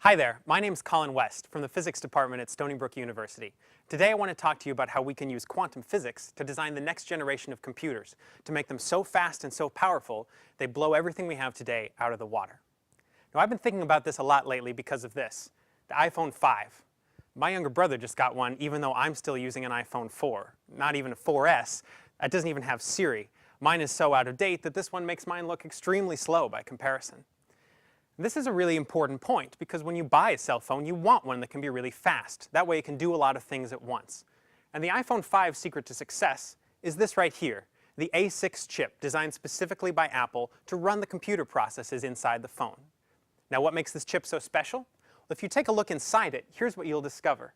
Hi there, my name's Colin West from the Physics Department at Stony Brook University. Today I want to talk to you about how we can use quantum physics to design the next generation of computers, to make them so fast and so powerful they blow everything we have today out of the water. Now I've been thinking about this a lot lately because of this, the iPhone 5. My younger brother just got one even though I'm still using an iPhone 4, not even a 4S. That doesn't even have Siri. Mine is so out of date that this one makes mine look extremely slow by comparison. This is a really important point because when you buy a cell phone, you want one that can be really fast. That way it can do a lot of things at once. And the iPhone 5's secret to success is this right here, the A6 chip designed specifically by Apple to run the computer processes inside the phone. Now what makes this chip so special? Well, if you take a look inside it, here's what you'll discover.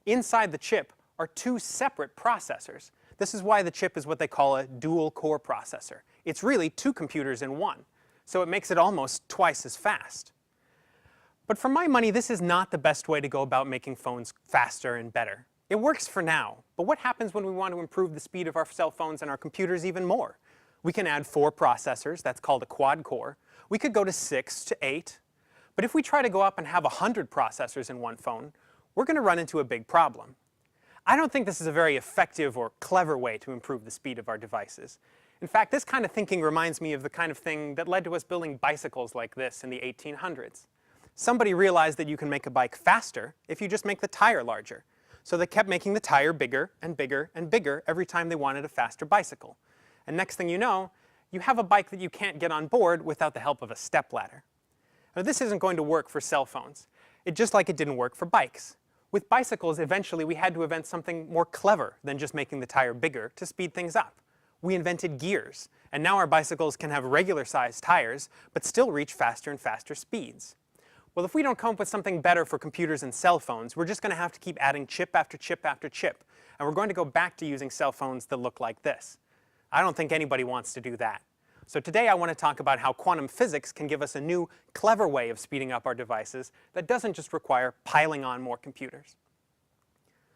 Inside the chip are two separate processors. This is why the chip is what they call a dual-core processor. It's really two computers in one. So it makes it almost twice as fast. But for my money, this is not the best way to go about making phones faster and better. It works for now, but what happens when we want to improve the speed of our cell phones and our computers even more? We can add 4 processors, that's called a quad core. We could go to 6 to 8. But if we try to go up and have 100 processors in one phone, we're going to run into a big problem. I don't think this is a very effective or clever way to improve the speed of our devices. In fact, this kind of thinking reminds me of the kind of thing that led to us building bicycles like this in the 1800s. Somebody realized that you can make a bike faster if you just make the tire larger. So they kept making the tire bigger and bigger and bigger every time they wanted a faster bicycle. And next thing you know, you have a bike that you can't get on board without the help of a stepladder. Now this isn't going to work for cell phones. Just like it didn't work for bikes. With bicycles, eventually we had to invent something more clever than just making the tire bigger to speed things up. We invented gears, and now our bicycles can have regular-sized tires, but still reach faster and faster speeds. Well, if we don't come up with something better for computers and cell phones, we're just going to have to keep adding chip after chip after chip, and we're going to go back to using cell phones that look like this. I don't think anybody wants to do that. So today I want to talk about how quantum physics can give us a new, clever way of speeding up our devices that doesn't just require piling on more computers.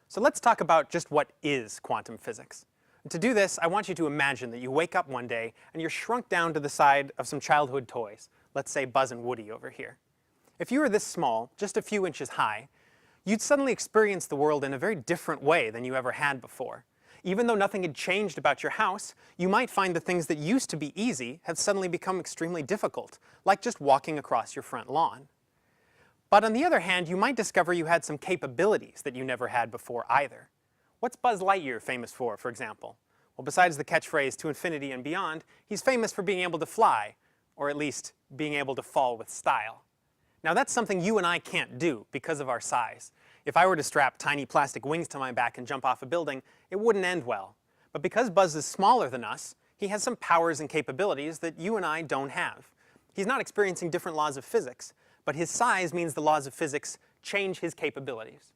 So let's talk about just what is quantum physics. To do this, I want you to imagine that you wake up one day and you're shrunk down to the size of some childhood toys, let's say Buzz and Woody over here. If you were this small, just a few inches high, you'd suddenly experience the world in a very different way than you ever had before. Even though nothing had changed about your house, you might find the things that used to be easy have suddenly become extremely difficult, like just walking across your front lawn. But on the other hand, you might discover you had some capabilities that you never had before either. What's Buzz Lightyear famous for example? Well, besides the catchphrase "to infinity and beyond," he's famous for being able to fly, or at least being able to fall with style. Now that's something you and I can't do because of our size. If I were to strap tiny plastic wings to my back and jump off a building, it wouldn't end well. But because Buzz is smaller than us, he has some powers and capabilities that you and I don't have. He's not experiencing different laws of physics, but his size means the laws of physics change his capabilities.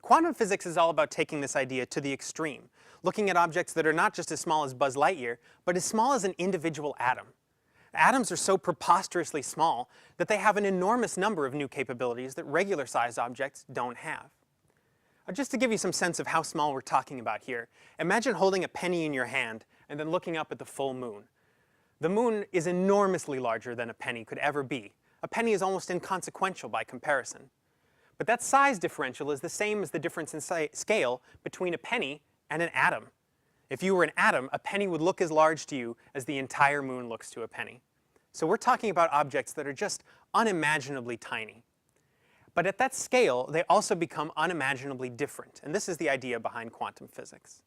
Quantum physics is all about taking this idea to the extreme, looking at objects that are not just as small as Buzz Lightyear, but as small as an individual atom. Atoms are so preposterously small that they have an enormous number of new capabilities that regular-sized objects don't have. Just to give you some sense of how small we're talking about here, imagine holding a penny in your hand and then looking up at the full moon. The moon is enormously larger than a penny could ever be. A penny is almost inconsequential by comparison. But that size differential is the same as the difference in scale between a penny and an atom. If you were an atom, a penny would look as large to you as the entire moon looks to a penny. So we're talking about objects that are just unimaginably tiny. But at that scale, they also become unimaginably different, and this is the idea behind quantum physics.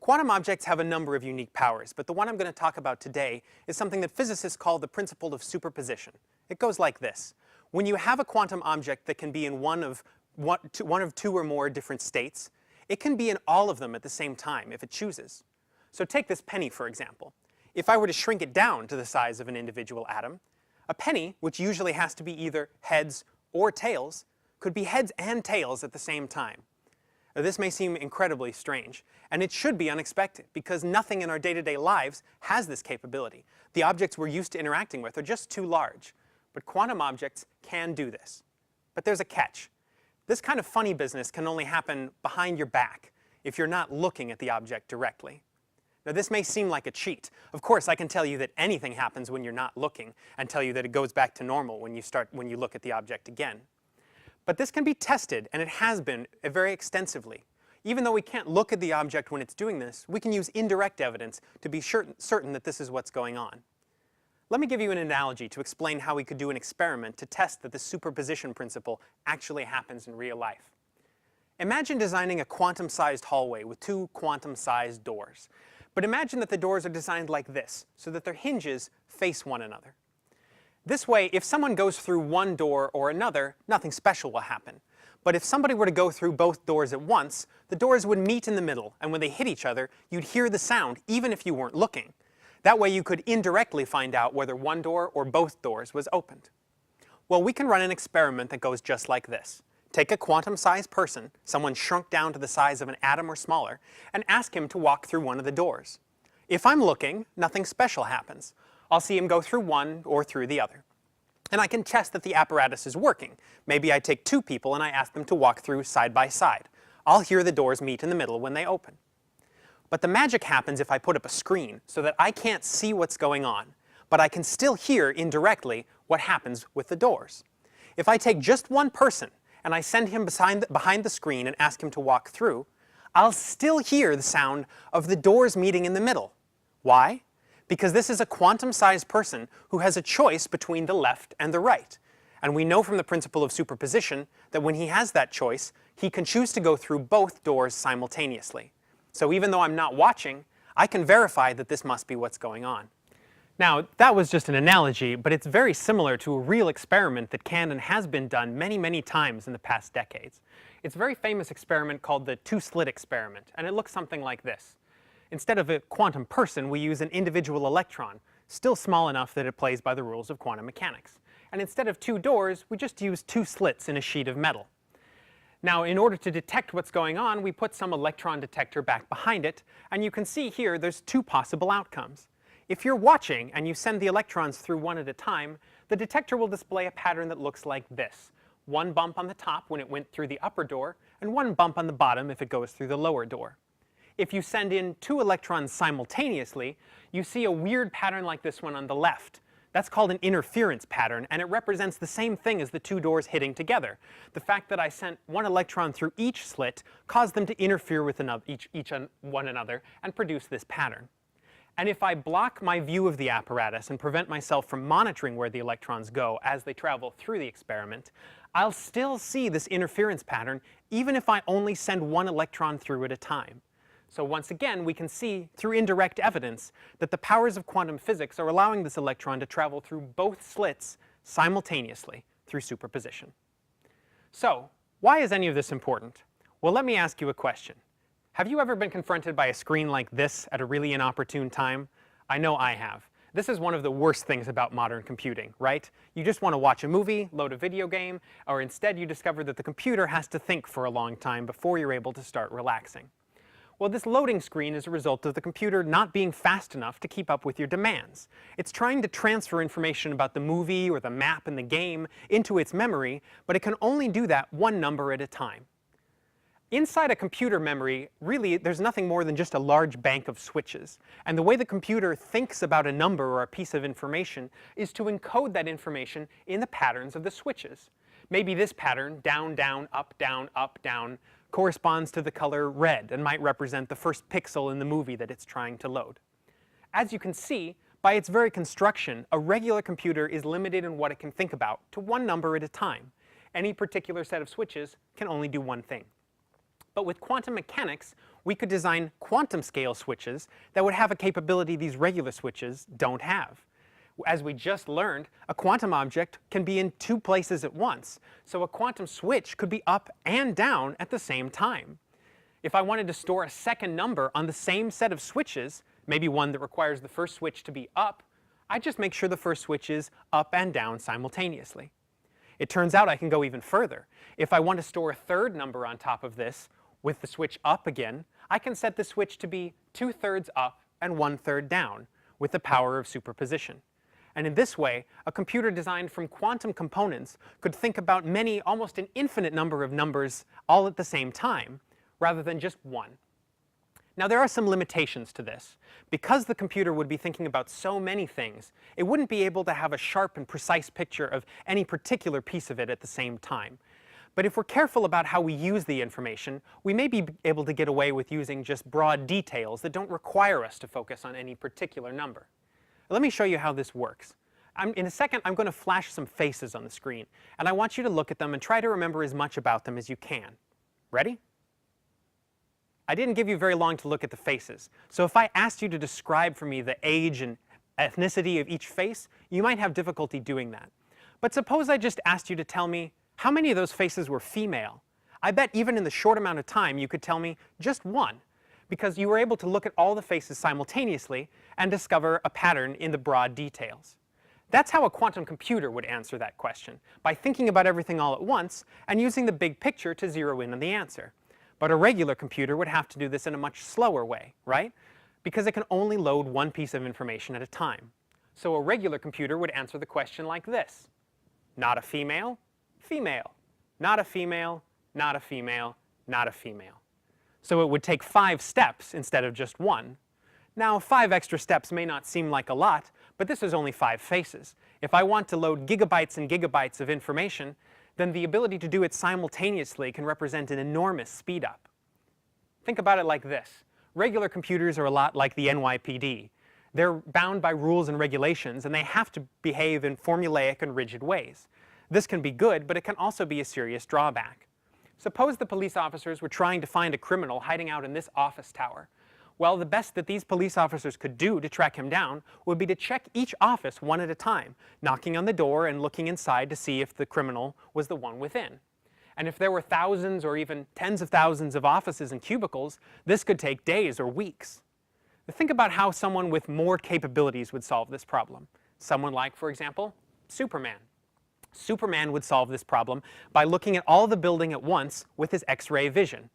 Quantum objects have a number of unique powers, but the one I'm going to talk about today is something that physicists call the principle of superposition. It goes like this. When you have a quantum object that can be in one of two or more different states, it can be in all of them at the same time if it chooses. So take this penny, for example. If I were to shrink it down to the size of an individual atom, a penny, which usually has to be either heads or tails, could be heads and tails at the same time. Now, this may seem incredibly strange, and it should be unexpected because nothing in our day-to-day lives has this capability. The objects we're used to interacting with are just too large. But quantum objects can do this. But there's a catch. This kind of funny business can only happen behind your back if you're not looking at the object directly. Now this may seem like a cheat. Of course, I can tell you that anything happens when you're not looking and tell you that it goes back to normal when you look at the object again. But this can be tested, and it has been very extensively. Even though we can't look at the object when it's doing this, we can use indirect evidence to be certain that this is what's going on. Let me give you an analogy to explain how we could do an experiment to test that the superposition principle actually happens in real life. Imagine designing a quantum-sized hallway with two quantum-sized doors. But imagine that the doors are designed like this, so that their hinges face one another. This way, if someone goes through one door or another, nothing special will happen. But if somebody were to go through both doors at once, the doors would meet in the middle, and when they hit each other, you'd hear the sound even if you weren't looking. That way you could indirectly find out whether one door or both doors was opened. Well, we can run an experiment that goes just like this. Take a quantum-sized person, someone shrunk down to the size of an atom or smaller, and ask him to walk through one of the doors. If I'm looking, nothing special happens. I'll see him go through one or through the other. And I can test that the apparatus is working. Maybe I take two people and I ask them to walk through side by side. I'll hear the doors meet in the middle when they open. But the magic happens if I put up a screen so that I can't see what's going on, but I can still hear indirectly what happens with the doors. If I take just one person and I send him behind the screen and ask him to walk through, I'll still hear the sound of the doors meeting in the middle. Why? Because this is a quantum-sized person who has a choice between the left and the right. And we know from the principle of superposition that when he has that choice, he can choose to go through both doors simultaneously. So even though I'm not watching, I can verify that this must be what's going on. Now, that was just an analogy, but it's very similar to a real experiment that can and has been done many, many times in the past decades. It's a very famous experiment called the TwoSlit Experiment, and it looks something like this. Instead of a quantum person, we use an individual electron, still small enough that it plays by the rules of quantum mechanics. And instead of two doors, we just use two slits in a sheet of metal. Now, in order to detect what's going on, we put some electron detector back behind it, and you can see here there's two possible outcomes. If you're watching and you send the electrons through one at a time, the detector will display a pattern that looks like this. One bump on the top when it went through the upper door, and one bump on the bottom if it goes through the lower door. If you send in two electrons simultaneously, you see a weird pattern like this one on the left. That's called an interference pattern, and it represents the same thing as the two doors hitting together. The fact that I sent one electron through each slit caused them to interfere with one another and produce this pattern. And if I block my view of the apparatus and prevent myself from monitoring where the electrons go as they travel through the experiment, I'll still see this interference pattern even if I only send one electron through at a time. So once again, we can see through indirect evidence that the powers of quantum physics are allowing this electron to travel through both slits simultaneously through superposition. So why is any of this important? Well, let me ask you a question. Have you ever been confronted by a screen like this at a really inopportune time? I know I have. This is one of the worst things about modern computing, right? You just want to watch a movie, load a video game, or instead you discover that the computer has to think for a long time before you're able to start relaxing. Well, this loading screen is a result of the computer not being fast enough to keep up with your demands. It's trying to transfer information about the movie or the map in the game into its memory, but it can only do that one number at a time. Inside a computer memory, really, there's nothing more than just a large bank of switches. And the way the computer thinks about a number or a piece of information is to encode that information in the patterns of the switches. Maybe this pattern, down, down, up, down, corresponds to the color red and might represent the first pixel in the movie that it's trying to load. As you can see, by its very construction, a regular computer is limited in what it can think about to one number at a time. Any particular set of switches can only do one thing. But with quantum mechanics, we could design quantum scale switches that would have a capability these regular switches don't have. As we just learned, a quantum object can be in two places at once, so a quantum switch could be up and down at the same time. If I wanted to store a second number on the same set of switches, maybe one that requires the first switch to be up, I'd just make sure the first switch is up and down simultaneously. It turns out I can go even further. If I want to store a third number on top of this, with the switch up again, I can set the switch to be 2/3 up and 1/3 down with the power of superposition. And in this way, a computer designed from quantum components could think about many, almost an infinite number of numbers all at the same time, rather than just one. Now there are some limitations to this. Because the computer would be thinking about so many things, it wouldn't be able to have a sharp and precise picture of any particular piece of it at the same time. But if we're careful about how we use the information, we may be able to get away with using just broad details that don't require us to focus on any particular number. Let me show you how this works. In a second, I'm going to flash some faces on the screen, and I want you to look at them and try to remember as much about them as you can. Ready? I didn't give you very long to look at the faces, so if I asked you to describe for me the age and ethnicity of each face, you might have difficulty doing that. But suppose I just asked you to tell me how many of those faces were female. I bet even in the short amount of time you could tell me just one, because you were able to look at all the faces simultaneously and discover a pattern in the broad details. That's how a quantum computer would answer that question, by thinking about everything all at once and using the big picture to zero in on the answer. But a regular computer would have to do this in a much slower way, right? Because it can only load one piece of information at a time. So a regular computer would answer the question like this: not a female, female, not a female, not a female, not a female. So it would take 5 steps instead of just 1. Now, 5 extra steps may not seem like a lot, but this is only 5 faces. If I want to load gigabytes and gigabytes of information, then the ability to do it simultaneously can represent an enormous speed up. Think about it like this. Regular computers are a lot like the NYPD. They're bound by rules and regulations, and they have to behave in formulaic and rigid ways. This can be good, but it can also be a serious drawback. Suppose the police officers were trying to find a criminal hiding out in this office tower. Well, the best that these police officers could do to track him down would be to check each office one at a time, knocking on the door and looking inside to see if the criminal was the one within. And if there were thousands or even tens of thousands of offices and cubicles, this could take days or weeks. Think about how someone with more capabilities would solve this problem. Someone like, for example, Superman. Superman would solve this problem by looking at all the building at once with his X-ray vision.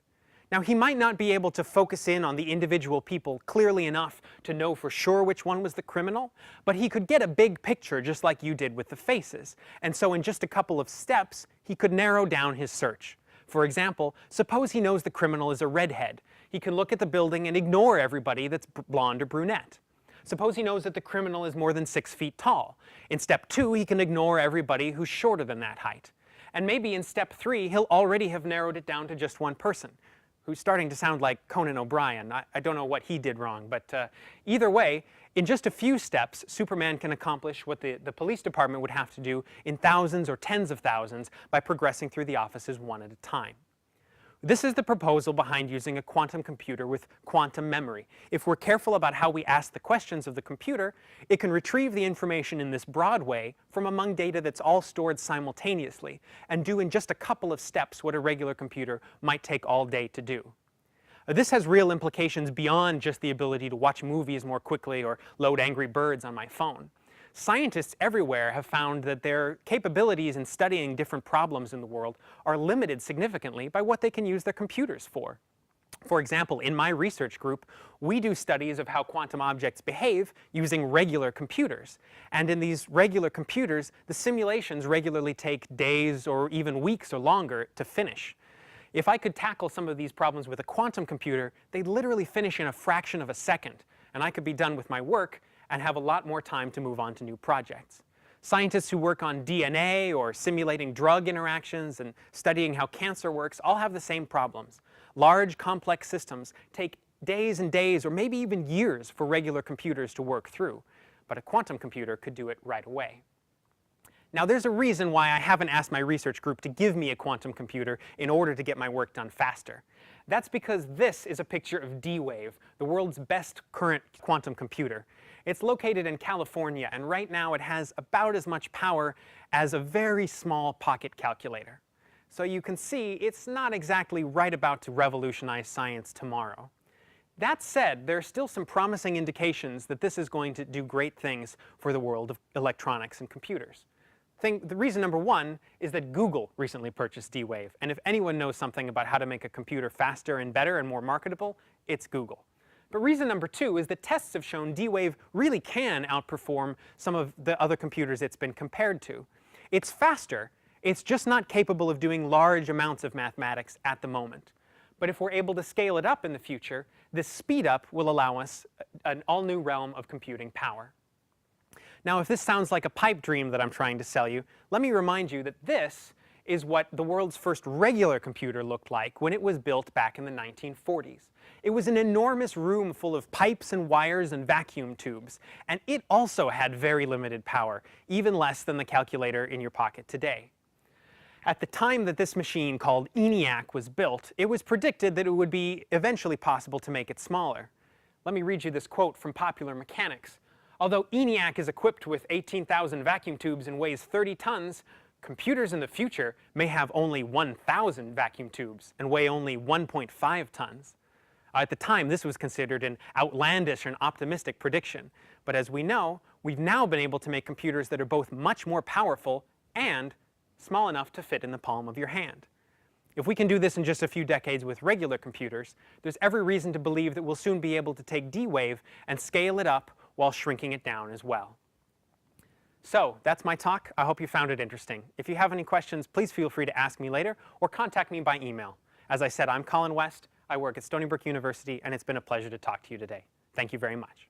Now, he might not be able to focus in on the individual people clearly enough to know for sure which one was the criminal, but he could get a big picture just like you did with the faces. And so in just a couple of steps, he could narrow down his search. For example, suppose he knows the criminal is a redhead. He can look at the building and ignore everybody that's blonde or brunette. Suppose he knows that the criminal is more than 6 feet tall. In step 2, he can ignore everybody who's shorter than that height. And maybe in step 3, he'll already have narrowed it down to just one person, who's starting to sound like Conan O'Brien. I don't know what he did wrong, but either way, in just a few steps, Superman can accomplish what the police department would have to do in thousands or tens of thousands by progressing through the offices one at a time. This is the proposal behind using a quantum computer with quantum memory. If we're careful about how we ask the questions of the computer, it can retrieve the information in this broad way from among data that's all stored simultaneously, and do in just a couple of steps what a regular computer might take all day to do. This has real implications beyond just the ability to watch movies more quickly or load Angry Birds on my phone. Scientists everywhere have found that their capabilities in studying different problems in the world are limited significantly by what they can use their computers for. For example, in my research group, we do studies of how quantum objects behave using regular computers. And in these regular computers, the simulations regularly take days or even weeks or longer to finish. If I could tackle some of these problems with a quantum computer, they'd literally finish in a fraction of a second, and I could be done with my work and have a lot more time to move on to new projects. Scientists who work on DNA or simulating drug interactions and studying how cancer works all have the same problems. Large, complex systems take days and days or maybe even years for regular computers to work through, but a quantum computer could do it right away. Now, there's a reason why I haven't asked my research group to give me a quantum computer in order to get my work done faster. That's because this is a picture of DWave, the world's best current quantum computer. It's located in California, and right now it has about as much power as a very small pocket calculator. So you can see it's not exactly right about to revolutionize science tomorrow. That said, there are still some promising indications that this is going to do great things for the world of electronics and computers. The reason number 1 is that Google recently purchased DWave, and if anyone knows something about how to make a computer faster and better and more marketable, it's Google. But reason number 2 is that tests have shown DWave really can outperform some of the other computers it's been compared to. It's faster, it's just not capable of doing large amounts of mathematics at the moment. But if we're able to scale it up in the future, this speed up will allow us an all-new realm of computing power. Now, if this sounds like a pipe dream that I'm trying to sell you, let me remind you that this is what the world's first regular computer looked like when it was built back in the 1940s. It was an enormous room full of pipes and wires and vacuum tubes, and it also had very limited power, even less than the calculator in your pocket today. At the time that this machine, called ENIAC, was built, it was predicted that it would be eventually possible to make it smaller. Let me read you this quote from Popular Mechanics. Although ENIAC is equipped with 18,000 vacuum tubes and weighs 30 tons, computers in the future may have only 1,000 vacuum tubes and weigh only 1.5 tons. At the time, this was considered an outlandish and optimistic prediction. But as we know, we've now been able to make computers that are both much more powerful and small enough to fit in the palm of your hand. If we can do this in just a few decades with regular computers, there's every reason to believe that we'll soon be able to take DWave and scale it up while shrinking it down as well. So that's my talk. I hope you found it interesting. If you have any questions, please feel free to ask me later or contact me by email. As I said, I'm Colin West. I work at Stony Brook University, and it's been a pleasure to talk to you today. Thank you very much.